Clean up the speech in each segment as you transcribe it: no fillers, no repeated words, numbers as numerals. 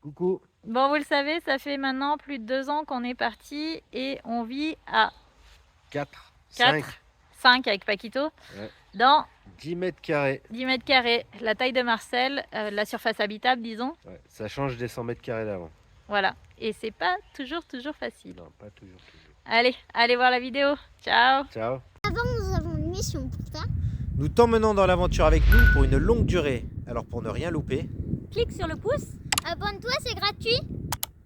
Coucou. Bon, vous le savez, ça fait maintenant plus de 2 ans qu'on est parti et on vit à 4, 5, 4, 5 avec Paquito, ouais. dans 10 mètres carrés. 10 mètres carrés, la taille de Marcel, la surface habitable, disons. Ouais, ça change des 100 mètres carrés d'avant. Voilà, et c'est pas toujours facile. Non, pas toujours. Allez voir la vidéo. Ciao. Ciao. Avant, nous avons une mission pour toi. Nous t'emmenons dans l'aventure avec nous pour une longue durée. Alors pour ne rien louper, Clique sur le pouce, Abonne-toi, c'est gratuit.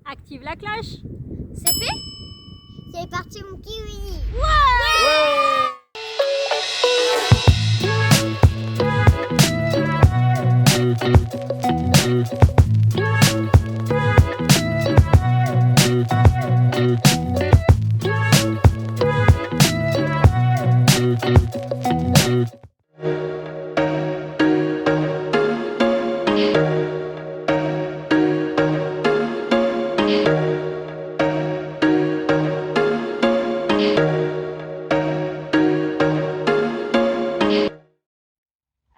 active la cloche. C'est fait. C'est parti, mon kiwi.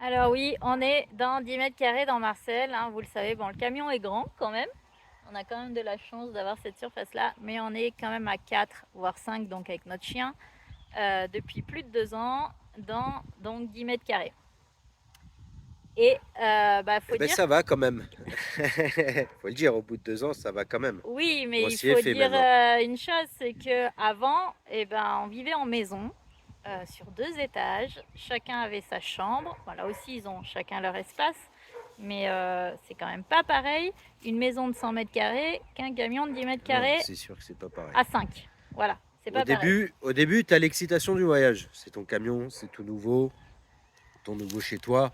Alors oui, on est dans 10 mètres carrés dans Marcel, hein, vous le savez. Bon, le camion est grand quand même. On a quand même de la chance d'avoir cette surface-là, mais on est quand même à 4, voire 5, donc avec notre chien, depuis plus de 2 ans, dans donc 10 mètres carrés. Et faut dire... ça va quand même. Faut le dire, au bout de 2 ans, ça va quand même. Oui, mais On il s'y est faut fait dire maintenant. une chose, c'est qu'avant, on vivait en maison, sur 2 étages. Chacun avait sa chambre. Voilà, aussi, ils ont chacun leur espace. Mais c'est quand même pas pareil, une maison de 100 mètres carrés qu'un camion de 10 mètres Non, carrés c'est sûr que c'est pas pareil. à 5. Voilà, c'est pas pareil. Au début, t'as l'excitation du voyage. C'est ton camion, c'est tout nouveau, ton nouveau chez toi.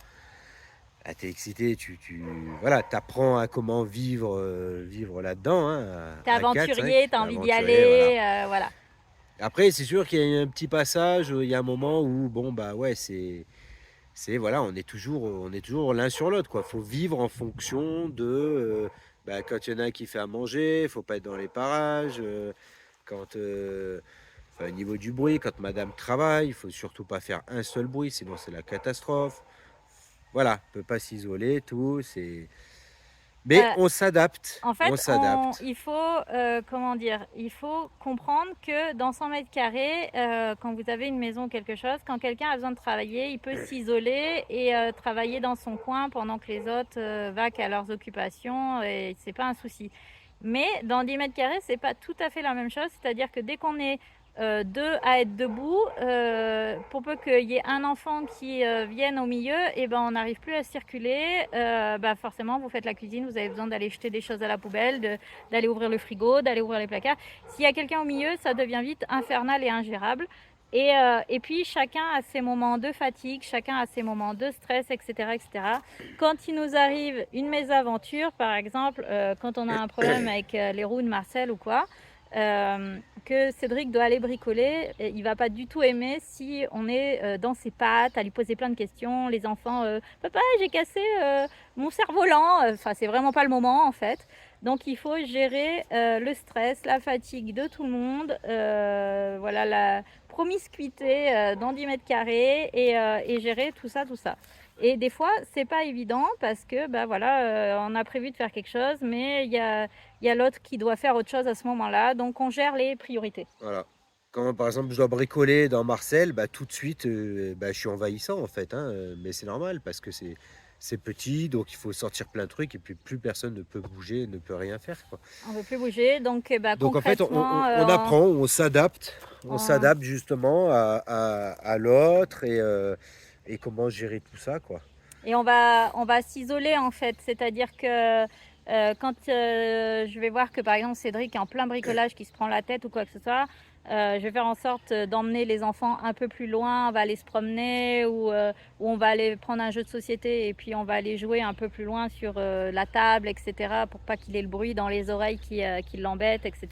Ah, t'es excité, voilà, t'apprends à comment vivre là-dedans. Hein, T'es à 4, 5, aventurier, t'as t'es envie d'y aventurier, voilà. aller, voilà. Après, c'est sûr qu'il y a un petit passage, il y a un moment où, bon, bah ouais, voilà, on est toujours l'un sur l'autre, quoi. Faut vivre en fonction de, quand il y en a un qui fait à manger, faut pas être dans les parages. Enfin, au niveau du bruit, quand madame travaille, il faut surtout pas faire un seul bruit, sinon c'est la catastrophe. Voilà, on peut pas s'isoler, tout, mais Euh, on s'adapte, En on fait, s'adapte. il faut, comment dire, il faut comprendre que dans 100 mètres carrés, quand vous avez une maison ou quelque chose, quand quelqu'un a besoin de travailler, il peut s'isoler et travailler dans son coin pendant que les autres vaquent à leurs occupations, et c'est pas un souci. Mais dans 10 mètres carrés, c'est pas tout à fait la même chose, c'est-à-dire que dès qu'on est deux à être debout, pour peu qu'il y ait un enfant qui vienne au milieu, et on n'arrive plus à circuler. Forcément, vous faites la cuisine, vous avez besoin d'aller jeter des choses à la poubelle, d'aller ouvrir le frigo, d'aller ouvrir les placards. S'il y a quelqu'un au milieu, ça devient vite infernal et ingérable. Et puis chacun a ses moments de fatigue, chacun a ses moments de stress, etc., etc. Quand il nous arrive une mésaventure, par exemple, quand on a un problème avec les roues de Marcel ou quoi, que Cédric doit aller bricoler, il va pas du tout aimer si on est dans ses pattes, à lui poser plein de questions. Les enfants, papa, j'ai cassé mon cerf-volant. Enfin, c'est vraiment pas le moment en fait. Donc, il faut gérer le stress, la fatigue de tout le monde, voilà, la promiscuité dans 10 mètres carrés et gérer tout ça, tout ça. Et des fois, c'est pas évident parce que, on a prévu de faire quelque chose, mais il y a l'autre qui doit faire autre chose à ce moment-là. Donc, on gère les priorités. Voilà. Quand par exemple je dois bricoler dans Marcel, tout de suite, je suis envahissant en fait, hein, mais c'est normal parce que c'est petit, donc il faut sortir plein de trucs et puis plus personne ne peut bouger, ne peut rien faire, quoi. On ne peut plus bouger. Donc, Donc en fait, concrètement, on apprend, on on- s'adapte justement à l'autre et comment gérer tout ça, quoi. et on va s'isoler en fait. C'est-à-dire que quand je vais voir que par exemple Cédric est en plein bricolage, qui se prend la tête ou quoi que ce soit, je vais faire en sorte d'emmener les enfants un peu plus loin. On va aller se promener ou on va aller prendre un jeu de société et puis on va aller jouer un peu plus loin sur la table, etc. pour pas qu'il ait le bruit dans les oreilles qui l'embête, etc.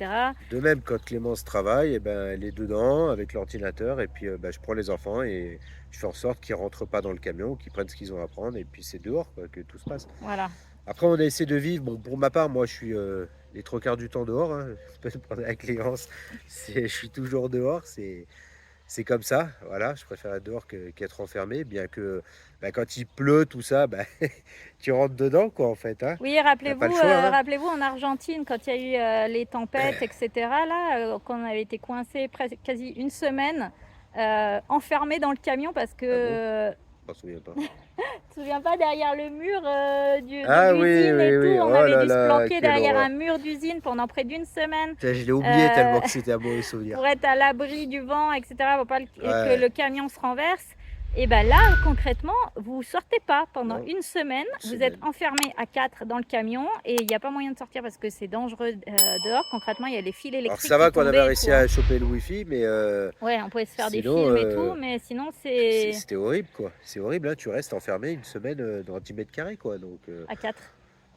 De même, quand Clémence travaille, elle est dedans avec l'ordinateur et puis je prends les enfants et je fais en sorte qu'ils rentrent pas dans le camion, qu'ils prennent ce qu'ils ont à prendre et puis c'est dehors, quoi, que tout se passe. Voilà. Après, on a essayé de vivre. Bon, pour ma part, moi, je suis les 3 quarts du temps dehors. Hein. Avec Clémence, je suis toujours dehors. c'est comme ça, voilà, je préfère être dehors qu'être enfermé, bien que bah, quand il pleut, tout ça, bah, tu rentres dedans, quoi, en fait, hein. Oui, T'as pas le choix, hein. rappelez-vous en Argentine, quand il y a eu les tempêtes, etc., là, qu'on avait été coincé presque quasi une semaine, enfermé dans le camion parce Ah bon? que, Je m'en souviens pas. tu te souviens pas, derrière le mur de Ah oui, l'usine et oui, tout, oui, on oh avait là dû se là, planquer quelle derrière un horreur. mur d'usine pendant près d'une semaine. Putain, je l'ai oublié Euh, tellement que c'était un mauvais souvenir. pour être à l'abri du vent, etc., pour pas que Ouais, le camion se renverse. Et ben là, concrètement, vous sortez pas pendant non, une semaine. une Vous êtes semaine. enfermés à 4 dans le camion et il n'y a pas moyen de sortir parce que c'est dangereux dehors. Concrètement, il y a les fils Alors électriques ça qui va qu'on avait tombaient et tout, réussi hein. à choper le wifi, mais Ouais, on pouvait se faire des sinon, films et tout, mais sinon c'est c'était horrible, quoi. C'est horrible, hein. Tu restes enfermé une semaine dans 10 mètres carrés, quoi. Donc, à 4.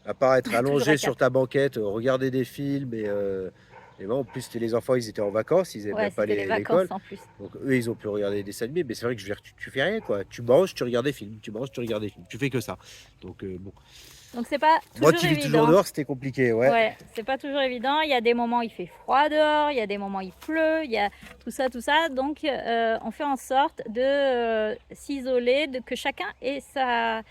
à part être Toujours à allongé sur 4. ta banquette, regarder des films, et bon, en plus, c'était les enfants, ils étaient en vacances, ils n'avaient Ouais, même pas c'était les l'école. vacances en plus. Donc, eux, ils ont pu regarder des dessins animés, mais c'est vrai que je veux dire, tu fais rien, quoi. Tu manges, tu regardes des films, tu manges, tu regardes des films. Tu fais que ça. Donc, bon. Donc c'est pas Moi toujours qui vis toujours évident. dehors, c'était compliqué, ouais. Ouais, c'est pas toujours évident. Il y a des moments où il fait froid dehors, il y a des moments où il pleut, il y a tout ça, tout ça. Donc, on fait en sorte de s'isoler, de que chacun ait sa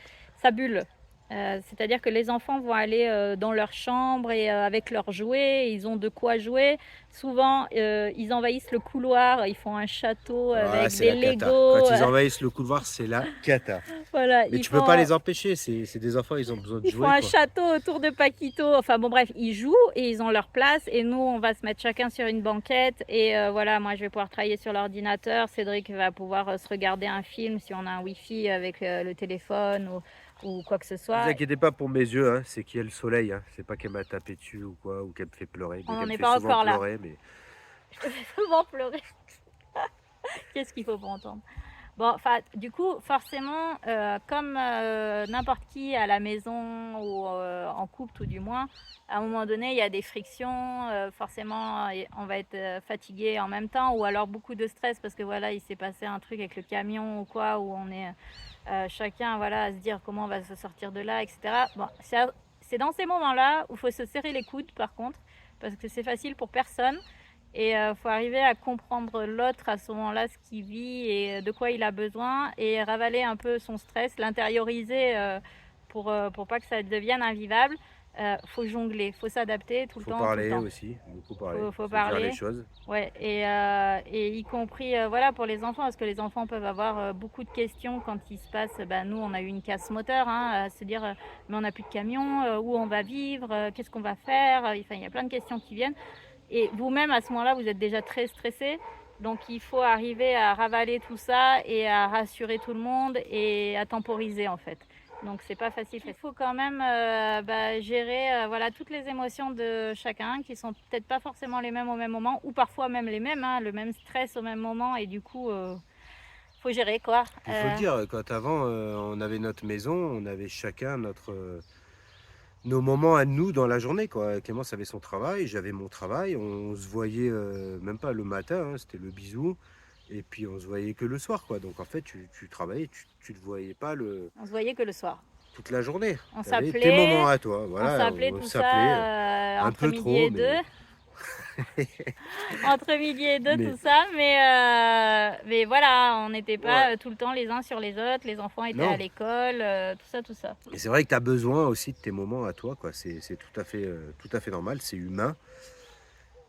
bulle. C'est-à-dire que les enfants vont aller dans leur chambre et avec leurs jouets, ils ont de quoi jouer. Souvent, ils envahissent le couloir, ils font un château Ah, avec c'est des la cata. Legos. Quand ils envahissent le couloir, c'est la cata. Voilà, Mais ils tu peux pas font. les empêcher, c'est des enfants, ils ont besoin de Ils font jouer, un quoi. château autour de Paquito. Enfin bon, bref, ils jouent et ils ont leur place. Et nous, on va se mettre chacun sur une banquette. Et voilà, moi, je vais pouvoir travailler sur l'ordinateur. Cédric va pouvoir se regarder un film si on a un Wi-Fi avec le téléphone ou quoi que ce Ne vous soit. inquiétez pas pour mes yeux, hein, c'est qu'il y a le soleil, hein. C'est pas qu'elle m'a tapé dessus ou quoi, ou qu'elle me fait pleurer, On bien n'en qu'elle me est fait pas souvent encore là. pleurer, mais Je te fais souvent pleurer. Qu'est-ce qu'il faut pour entendre? Bon, enfin, du coup, forcément, comme n'importe qui à la maison ou en couple tout du moins, à un moment donné, il y a des frictions, forcément, on va être fatigué en même temps, ou alors beaucoup de stress parce que voilà, il s'est passé un truc avec le camion ou quoi, où on est chacun voilà, à se dire comment on va se sortir de là, etc. Bon, c'est dans ces moments-là où il faut se serrer les coudes, par contre, parce que c'est facile pour personne. Et faut arriver à comprendre l'autre à ce moment-là, ce qu'il vit et de quoi il a besoin, et ravaler un peu son stress, l'intérioriser pour pas que ça devienne invivable. Faut jongler, faut s'adapter tout le faut temps, tout le parler temps. aussi, beaucoup parler, Faut faut dire les parler. choses. Ouais, et y compris voilà, pour les enfants, parce que les enfants peuvent avoir beaucoup de questions quand il se passe. Nous, on a eu une casse moteur, hein, à se dire mais on n'a plus de camion, où on va vivre, qu'est-ce qu'on va faire. Enfin, il y a plein de questions qui viennent. Et vous-même, à ce moment-là, vous êtes déjà très stressé. Donc, il faut arriver à ravaler tout ça et à rassurer tout le monde et à temporiser, en fait. Donc, c'est pas facile. Il faut quand même gérer voilà, toutes les émotions de chacun qui sont peut-être pas forcément les mêmes au même moment ou parfois même les mêmes, hein, le même stress au même moment. Et du coup, faut gérer, quoi. Il faut le dire, quand avant on avait notre maison, on avait chacun nos moments à nous dans la journée, quoi. Clémence avait son travail, j'avais mon travail, on se voyait même pas le matin, hein, c'était le bisou, et puis on se voyait que le soir, quoi. Donc en fait, tu travaillais, tu te voyais pas On se voyait que le soir. toute la journée. On Tu avais tes s'appelait, moments à toi, on voilà, s'appelait on tout s'appelait ça un entre peu midi trop, et deux. Entre midi et deux, mais tout ça, mais voilà, on n'était pas ouais, tout le temps les uns sur les autres, les enfants étaient à non. l'école, tout ça, tout ça. Et c'est vrai que tu as besoin aussi de tes moments à toi, quoi. C'est tout à fait normal, c'est humain.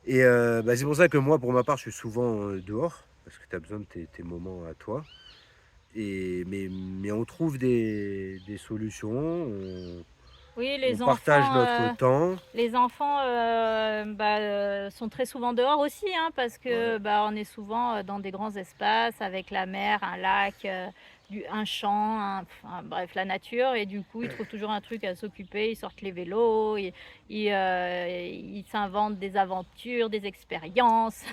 Et c'est pour ça que moi, pour ma part, je suis souvent dehors, parce que tu as besoin de tes moments à toi. Mais on trouve des solutions, Oui, on partage notre temps. les enfants sont très souvent dehors aussi, hein, parce que Ouais. on est souvent dans des grands espaces avec la mer, un lac, un champ, enfin, bref, la nature. Et du coup, ils trouvent toujours un truc à s'occuper. Ils sortent les vélos, ils s'inventent des aventures, des expériences.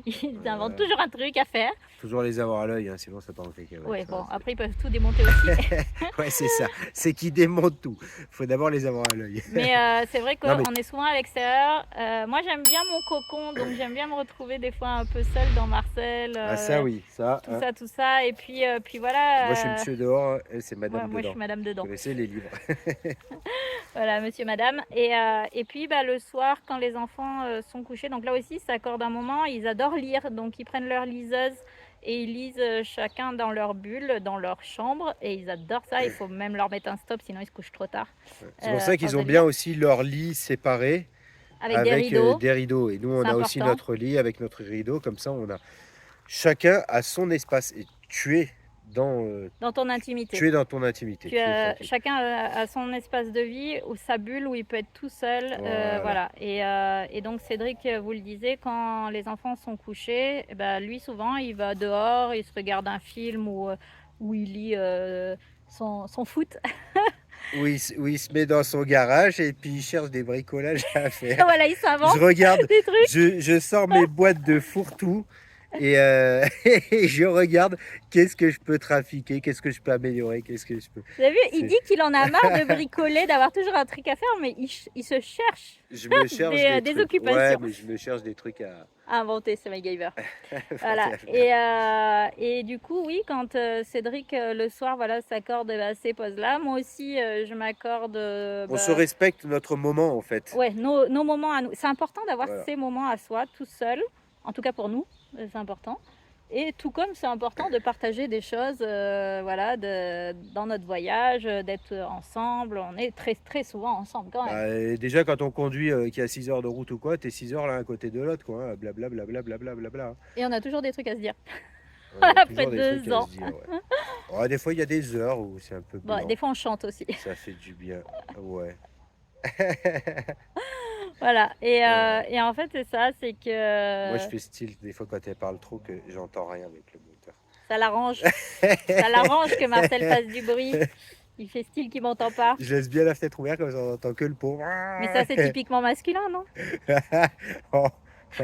Ils inventent toujours un truc à faire. Toujours les avoir à l'œil, hein, sinon ça part en cacahuète. Oui, Ça, bon, c'est- après, ils peuvent tout démonter aussi. ouais, c'est ça. C'est qu'ils démontent tout. Faut d'abord les avoir à l'œil. Mais c'est vrai Non, mais qu'on est souvent à l'extérieur. Moi, j'aime bien mon cocon, donc j'aime bien me retrouver des fois un peu seule dans Marcel, ah, ça, oui, ça. tout Hein. ça, tout ça. Et puis Moi, je suis voilà. monsieur dehors, elle, c'est madame Moi, je dedans. suis madame Vous dedans. connaissez les livres. Voilà, monsieur, madame. Et puis le soir, quand les enfants sont couchés, donc là aussi, ça accorde un moment. Ils adorent lire, donc ils prennent leur liseuse et ils lisent chacun dans leur bulle, dans leur chambre, et ils adorent ça. Il faut même leur mettre un stop, sinon ils se couchent trop tard, C'est pour à ça force qu'ils de ont bien lire. aussi leur lit séparé Avec des avec rideaux, des rideaux. Et nous, on c'est a aussi important. notre lit avec notre rideau. Comme ça, on a chacun a son espace. Et dans, euh, Dans ton intimité. tu es dans ton intimité. Tu es tranquille. Chacun a son espace de vie ou sa bulle où il peut être tout seul. Voilà. Voilà. Et donc Cédric vous le disait, quand les enfants sont couchés, eh ben, lui souvent il va dehors, il se regarde un film ou il lit son foot. Où il se met dans son garage et puis il cherche des bricolages à faire. Voilà, il s'invente Je regarde, des trucs. je sors mes boîtes de fourre-tout et, et je regarde qu'est-ce que je peux trafiquer, qu'est-ce que je peux améliorer, qu'est-ce que je peux. Vous avez vu, il C'est- dit qu'il en a marre de bricoler, d'avoir toujours un truc à faire, mais il se cherche Je me cherche des des trucs. occupations. Ouais, mais je me cherche des trucs à à inventer, c'est MacGyver. Voilà. à faire. Et du coup, oui, quand Cédric, le soir, voilà, s'accorde à ces pauses-là, moi aussi, je m'accorde On se respecte notre moment en fait. ouais, nos moments à nous. C'est important d'avoir Voilà. ces moments à soi, tout seul, en tout cas pour nous, c'est important. Et tout comme c'est important de partager des choses voilà, dans notre voyage, d'être ensemble. On est très, très souvent ensemble quand même. Bah, et déjà quand on conduit qu'il y a 6 heures de route ou quoi, t'es 6 heures l'un à côté de l'autre quoi, hein, blablabla blablabla blabla. Et on a toujours des trucs à se dire. On a Après toujours des 2 trucs à ans. se dire, ouais. Ouais, des fois il y a des heures où c'est un peu Bon, blanc. des fois, on chante aussi. Ça fait du bien. Ouais. Voilà. Et en fait, c'est ça, c'est Moi, je que fais style des fois quand elle parle trop que j'entends rien avec le moteur. ça l'arrange. Ça l'arrange que Marcel fasse du bruit. Il fait style qu'il m'entend pas. Je laisse bien la fenêtre ouverte comme ça on entend que le pot. Mais ça, c'est typiquement masculin, non? Oh, oh.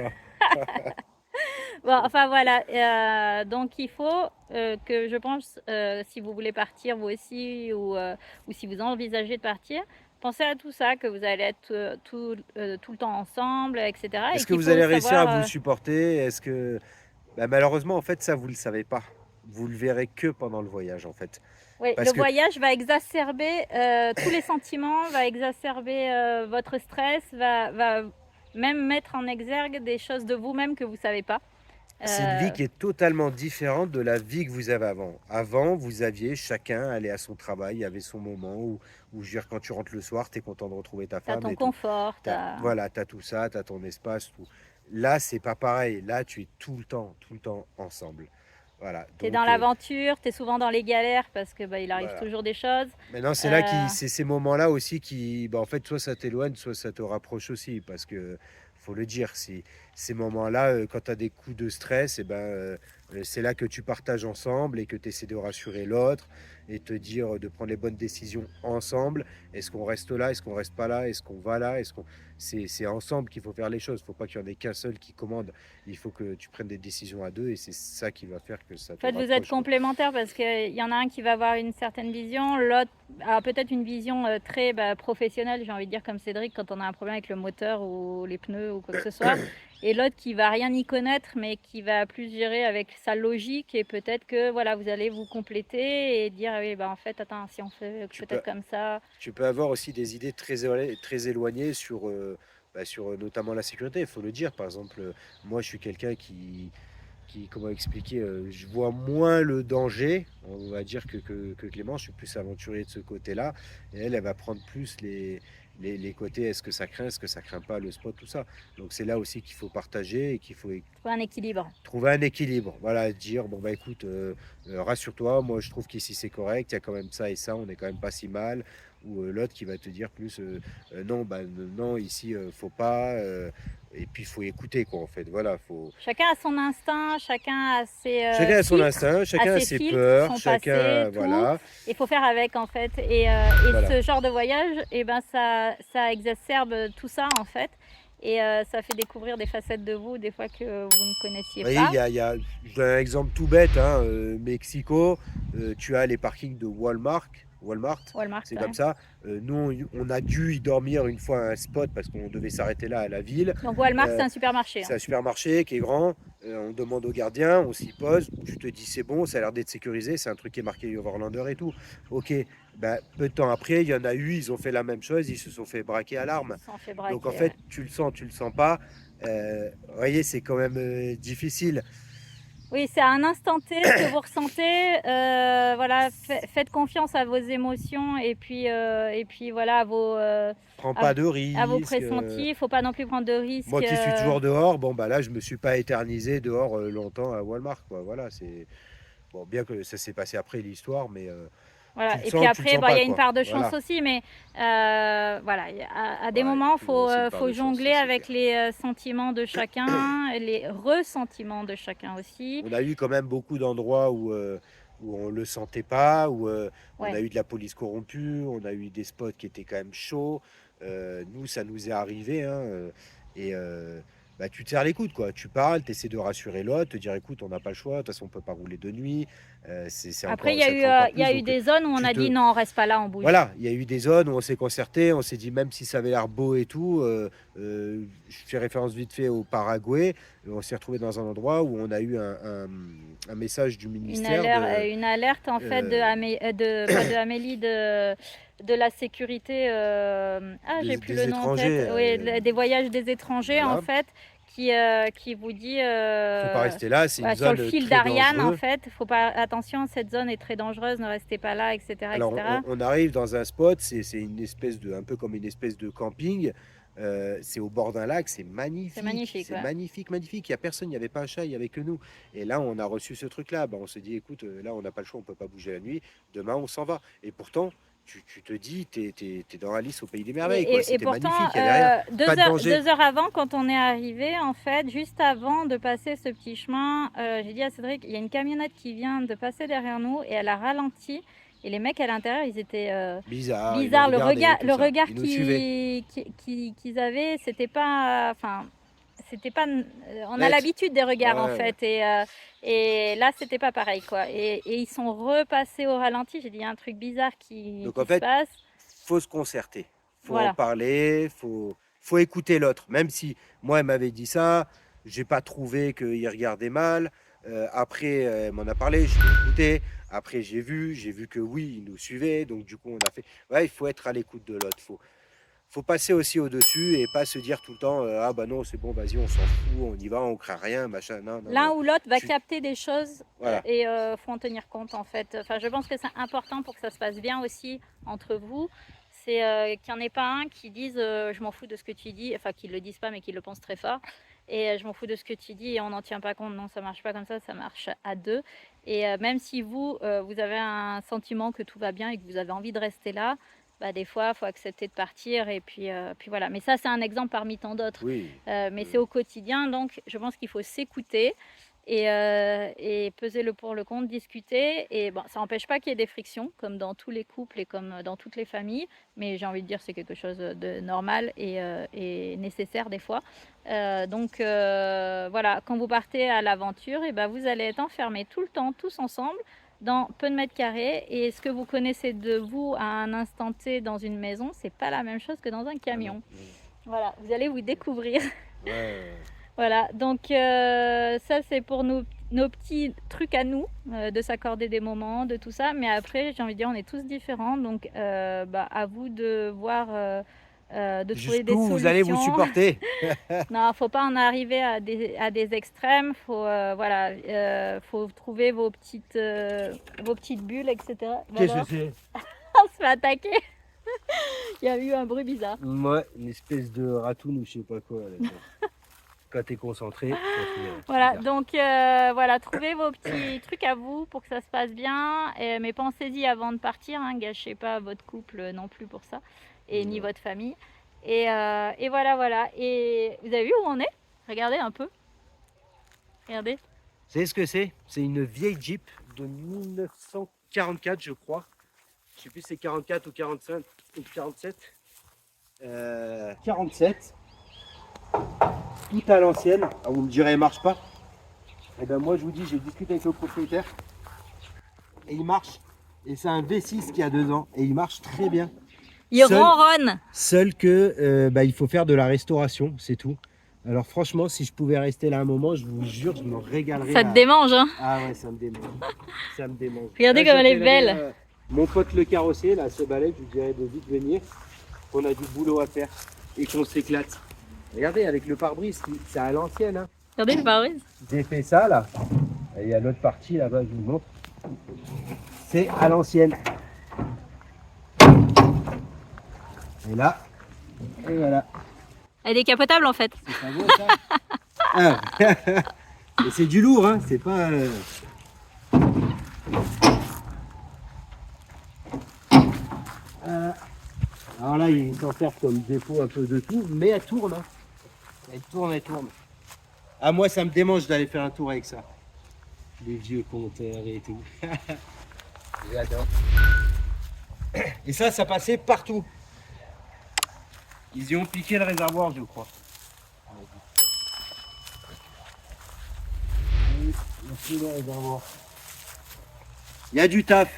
Bon, enfin voilà. Donc il faut que je pense, si vous voulez partir vous aussi ou si vous envisagez de partir, pensez à tout ça, que vous allez être tout le temps ensemble, etc. Et Est-ce que qu'il vous faut allez réussir à savoir. vous supporter? Est-ce que bah, malheureusement en fait ça vous le savez pas. Vous le verrez que pendant le voyage en fait. Oui, Parce le que voyage va exacerber tous les sentiments, va exacerber votre stress, va même mettre en exergue des choses de vous-même que vous savez pas. c'est une vie Euh, qui est totalement différente de la vie que vous avez avant. Avant, vous aviez chacun allait à son travail, il y avait son moment où je veux dire, quand tu rentres le soir, tu es content de retrouver ta T'as femme ton et tout. confort, Voilà, tu as tout ça, tu as ton espace, tout. Là, c'est pas pareil. Là, tu es tout le temps ensemble. Voilà. t'es dans Donc, l'aventure, t'es souvent dans les galères parce que bah, il arrive voilà. toujours des choses. Maintenant, Euh, c'est ces moments-là aussi qui, bah, en fait, soit ça t'éloigne, soit ça te rapproche aussi. Parce que, faut le dire, ces moments-là, quand tu as des coups de stress, et ben, c'est là que tu partages ensemble et que tu essaies de rassurer l'autre et te dire de prendre les bonnes décisions ensemble. Est-ce qu'on reste là? Est-ce qu'on reste pas là? Est-ce qu'on va là? C'est ensemble qu'il faut faire les choses. Il ne faut pas qu'il y en ait qu'un seul qui commande. Il faut que tu prennes des décisions à deux et c'est ça qui va faire que ça En te fait, vous êtes rapproche, quoi. complémentaires parce qu'il y en a un qui va avoir une certaine vision, l'autre a peut-être une vision très professionnelle, j'ai envie de dire, comme Cédric, quand on a un problème avec le moteur ou les pneus ou quoi que ce soit. Et l'autre qui va rien y connaître, mais qui va plus gérer avec sa logique. Et peut-être que voilà, vous allez vous compléter et dire, ah oui, bah, en fait, attends, si on fait Tu peut-être peux, comme ça. tu peux avoir aussi des idées très éloignées sur, sur notamment la sécurité. Il faut le dire. Par exemple, moi, je suis quelqu'un comment expliquer, je vois moins le danger, on va dire, que Clément. Je suis plus aventurier de ce côté-là. Et elle va prendre plus les côtés, est-ce que ça craint pas, le spot, tout ça. Donc c'est là aussi qu'il faut partager et qu'il faut Trouver un équilibre. trouver un équilibre. Voilà, dire, bon bah écoute, rassure-toi, moi je trouve qu'ici c'est correct, il y a quand même ça et ça, on n'est quand même pas si mal. Ou l'autre qui va te dire plus, non, bah non, ici, faut pas. Et puis il faut écouter, quoi, en fait. Voilà, faut. Chacun a son instinct, chacun a ses Chacun a son filtres, instinct, chacun a ses ses filtres, peurs, son chacun, passé, tout. voilà. Il faut faire avec en fait. Et Voilà. ce genre de voyage, eh ben, ça exacerbe tout ça en fait. Et ça fait découvrir des facettes de vous, des fois que vous ne connaissiez Vous voyez, pas. je donne un exemple tout bête, hein, Mexico, tu as les parkings de Walmart, Walmart, c'est ouais. comme ça. Nous, on a dû y dormir une fois à un spot parce qu'on devait s'arrêter là à la ville. Donc Walmart, c'est Euh, un supermarché. C'est un supermarché qui est grand. On demande au gardien, on s'y pose. Tu te dis c'est bon, ça a l'air d'être sécurisé. C'est un truc qui est marqué Overlander et tout. Ok. Ben, peu de temps après, il y en a eu, ils ont fait la même chose. Ils se sont fait braquer à l'arme. Ils s'en fait braquer, Donc en fait, tu le sens pas. Vous voyez, c'est quand même difficile. Oui, c'est à un instant T que vous ressentez. Voilà, faites confiance à vos émotions et puis voilà, Prends à, pas de à vos risques. pressentis. Il faut pas non plus prendre de risques. Moi qui suis toujours dehors, bon bah là je me suis pas éternisé dehors longtemps à Walmart, quoi. Voilà, c'est bon, bien que ça s'est passé après l'histoire, mais Voilà. Et puis tu le après, sens bah, il pas, y a une quoi. part de chance Voilà. aussi, mais voilà, à des Ouais, moments, toujours aussi une part faut de chance, jongler ça c'est avec clair. les sentiments de chacun, les ressentiments de chacun aussi. On a eu quand même beaucoup d'endroits où on le sentait pas, où on Ouais. a eu de la police corrompue, on a eu des spots qui étaient quand même chauds. Nous, ça nous est arrivé, hein, et bah, tu te serres les coudes, quoi. Tu parles, tu essaies de rassurer l'autre, te dire écoute, on n'a pas le choix, de toute façon, on peut pas rouler de nuit. Après, Ça te fait encore il y plus. a eu Donc, des zones où on tu a dit te, non, on reste pas là, on bouge. voilà, il y a eu des zones où on s'est concerté, on s'est dit même si ça avait l'air beau et tout, je fais référence vite fait au Paraguay, on s'est retrouvé dans un endroit où on a eu un message du ministère Une alerte en fait pas de Amélie, de la sécurité. J'ai plus des le nom en étrangers. tête. Oui, des voyages des étrangers en Voilà, fait, qui vous dit faut pas rester là, c'est une voilà, sur le zone fil très d'Ariane en dangereuse. fait. Faut pas attention, cette zone est très dangereuse, ne restez pas là, etc., Alors etc. on arrive dans un spot, c'est une espèce de, un peu comme une espèce de camping. C'est au bord d'un lac, c'est magnifique, C'est magnifique, c'est ouais. magnifique, magnifique. Il n'y a personne, il n'y avait pas un chat, il n'y avait que nous. Et là, on a reçu ce truc-là. Bah, on s'est dit, écoute, là, on n'a pas le choix, on peut pas bouger la nuit. Demain, on s'en va. Et pourtant, tu te dis, t'es dans Alice au pays des merveilles, quoi. Et C'était pourtant, magnifique, il n'y avait rien, pas de danger. 2 heures avant, quand on est arrivé, en fait, juste avant de passer ce petit chemin, j'ai dit à Cédric, il y a une camionnette qui vient de passer derrière nous et elle a ralenti. Et les mecs à l'intérieur, ils étaient Bizarre, ils nous bizarres. regardaient, tout Le ça. regard Ils nous suivaient. qu'ils avaient, c'était pas, enfin, c'était pas. On a Net. l'habitude des regards en Ouais, ouais. fait, et là, c'était pas pareil quoi. Et ils sont repassés au ralenti. J'ai dit, il y a un truc bizarre Donc qui en se fait, passe. faut se concerter, faut en Voilà. parler, faut écouter l'autre. Même si moi, elle m'avait dit ça, j'ai pas trouvé qu'il regardait mal. Après, elle m'en a parlé, je l'ai écouté. Après, j'ai vu que oui, il nous suivait. Donc du coup, on a fait. Ouais, il faut être à l'écoute de l'autre. Faut passer aussi au-dessus et pas se dire tout le temps ah bah non, c'est bon, vas-y, on s'en fout, on y va, on craint rien, machin. Non, non, L'un non. ou l'autre va Tu- capter des choses Voilà. et faut en tenir compte en fait. Enfin, je pense que c'est important pour que ça se passe bien aussi entre vous. C'est qu'il n'y en ait pas un qui dise je m'en fous de ce que tu dis, enfin qu'ils le disent pas mais qu'ils le pensent très fort. Et je m'en fous de ce que tu dis et on n'en tient pas compte. Non, ça marche pas comme ça marche à deux. Et même si vous avez un sentiment que tout va bien et que vous avez envie de rester là, bah, des fois, il faut accepter de partir et puis voilà. Mais ça, c'est un exemple parmi tant d'autres. Oui. Mais c'est au quotidien, donc je pense qu'il faut s'écouter et peser le pour le contre, discuter. Et bon, ça n'empêche pas qu'il y ait des frictions, comme dans tous les couples et comme dans toutes les familles. Mais j'ai envie de dire c'est quelque chose de normal et nécessaire des fois. Voilà, quand vous partez à l'aventure, et ben, vous allez être enfermés tout le temps, tous ensemble, dans peu de mètres carrés. Et ce que vous connaissez de vous à un instant T dans une maison, c'est pas la même chose que dans un camion. Ah non, Voilà, vous allez vous découvrir. non. Ouais. Voilà, donc ça c'est pour nos petits trucs à nous, de s'accorder des moments, de tout ça. Mais après, j'ai envie de dire, on est tous différents, donc à vous de voir, de trouver des Jusqu'où vous allez vous solutions. supporter. Non, faut pas en arriver à des extrêmes. Faut trouver vos petites bulles, etc. Qu'est-ce Alors, que c'est? on se fait attaquer. Il y a eu un bruit bizarre. Ouais, une espèce de ratoune ou je sais pas quoi. Là. Quand tu es concentré, ça fait, Voilà, bizarre. donc voilà, trouvez vos petits trucs à vous pour que ça se passe bien. Mais pensez-y avant de partir, hein, gâchez pas votre couple non plus pour ça, et ni Non. votre famille. Et voilà. Et vous avez vu où on est? Regardez un peu. Regardez. Vous savez ce que c'est? C'est une vieille Jeep de 1944, je crois. Je sais plus si c'est 44 ou 45 ou 47. 47. Tout à l'ancienne. Ah, vous me direz, elle marche pas. Et ben moi, je vous dis, j'ai discuté avec le propriétaire. Et il marche. Et c'est un V6 qui a 2 ans. Et il marche très bien. Il ronronne. Seul que il faut faire de la restauration, c'est tout. Alors franchement, si je pouvais rester là un moment, je vous jure, je me régalerais. Ça te démange, hein? Ah ouais, ça me démange. Ça me démange. Regardez Là, comme elle est j'appellerais, belle. mon pote le carrossier, là, ce balai, je lui dirais de vite venir. On a du boulot à faire et qu'on s'éclate. Regardez, avec le pare-brise, c'est à l'ancienne. Hein. Regardez le pare-brise. J'ai fait ça là. Et il y a l'autre partie là-bas, je vous montre. C'est à l'ancienne. Et là, et voilà. Elle est décapotable en fait. C'est pas beau ça. Ah. Et c'est du lourd, hein, c'est pas. Alors là, ils s'en servent comme dépôt un peu de tout, mais elle tourne. Hein. Elle tourne, elle tourne. Ah, moi, ça me démange d'aller faire un tour avec ça. Les vieux compteurs et tout. J'adore. Et ça passait partout. Ils y ont piqué le réservoir, je crois. Il y a du taf.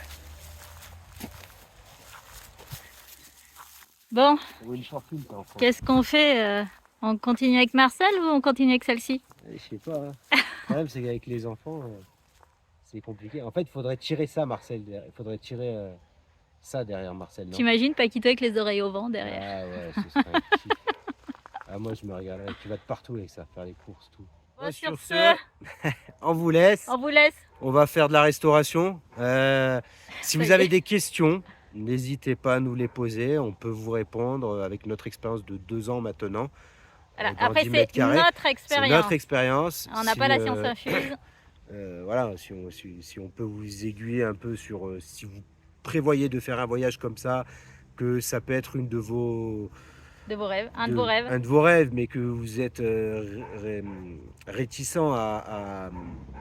Bon, Une fortune, ça, en France. qu'est-ce qu'on fait? On continue avec Marcel ou on continue avec celle-ci? Je sais pas. Hein. Le problème, c'est qu'avec les enfants, c'est compliqué. En fait, il faudrait tirer ça, Marcel. Il faudrait tirer ça derrière Marcel. Non T'imagines Paquito avec les oreilles au vent derrière? Ah ouais, ce serait un kiff. Ah, moi, je me régalerais. Tu vas de partout avec ça, faire les courses, tout. Bon, sur ce, on vous laisse. on vous laisse. On va faire de la restauration. Si Ça vous y avez est. des questions, n'hésitez pas à nous les poser. On peut vous répondre avec notre expérience de 2 ans maintenant. Voilà. Dans Après, 10 c'est mètres carrés. notre C'est expérience. notre expérience. On n'a Si, pas la science infuse. voilà, si on peut vous aiguiller un peu sur si vous prévoyez de faire un voyage comme ça, que ça peut être une de vos De vos rêves, un de vos rêves. un de vos rêves, mais que vous êtes réticent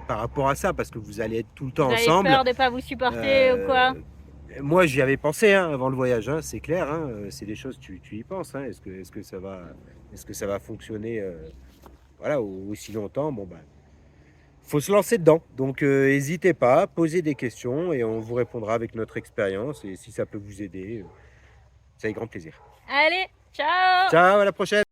par rapport à ça, parce que vous allez être tout le temps Vous avez ensemble. peur de ne pas vous supporter ou quoi? Moi, j'y avais pensé hein, avant le voyage, hein, c'est clair. Hein, c'est des choses, tu y penses. Hein, est-ce que ça va fonctionner voilà, aussi longtemps? Bon, bah, faut se lancer dedans. Donc, n'hésitez pas, posez des questions et on vous répondra avec notre expérience. Et si ça peut vous aider, c'est avec grand plaisir. Allez, ciao! Ciao, à la prochaine!